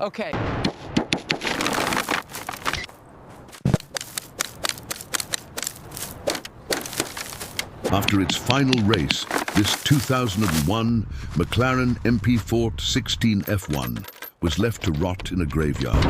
Okay. After its final race, this 2001 McLaren MP4-16F1 was left to rot in a graveyard.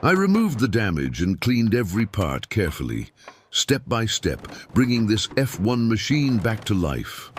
I removed the damage and cleaned every part carefully, step by step, bringing this F1 machine back to life.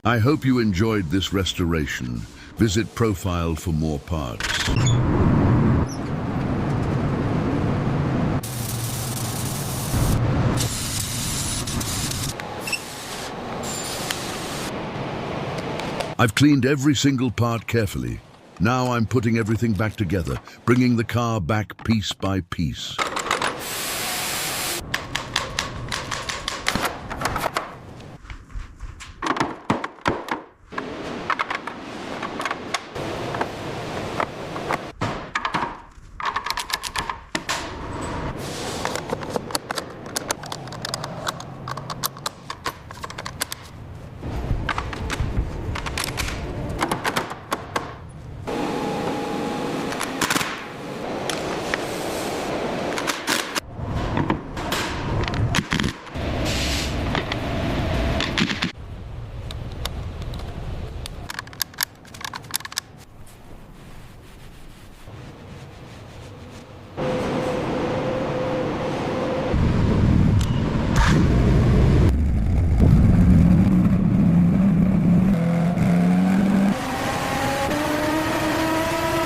I hope you enjoyed this restoration. Visit Profile for more parts. I've cleaned every single part carefully. Now I'm putting everything back together, bringing the car back piece by piece.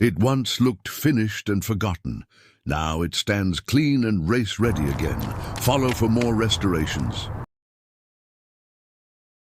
It once looked finished and forgotten. Now it stands clean and race-ready again. Follow for more restorations.